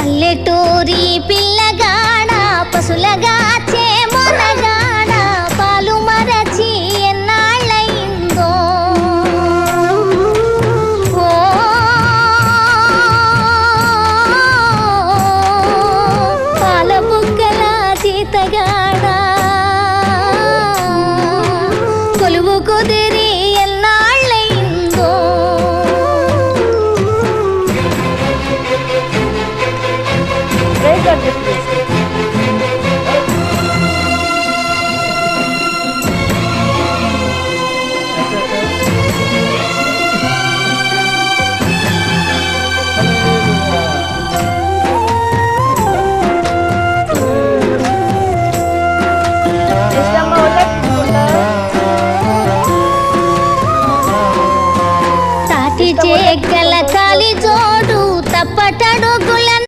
పల్లెటూరి పిల్లగాడ పశులగాచే మొనగాడ పాలు మరచి ఎన్నాళ్ళయిందో ఓ పాల బుగ్గల జీతగాడ కొలువు కుదిరి ఎన్నాళ్ళయిందో Very good.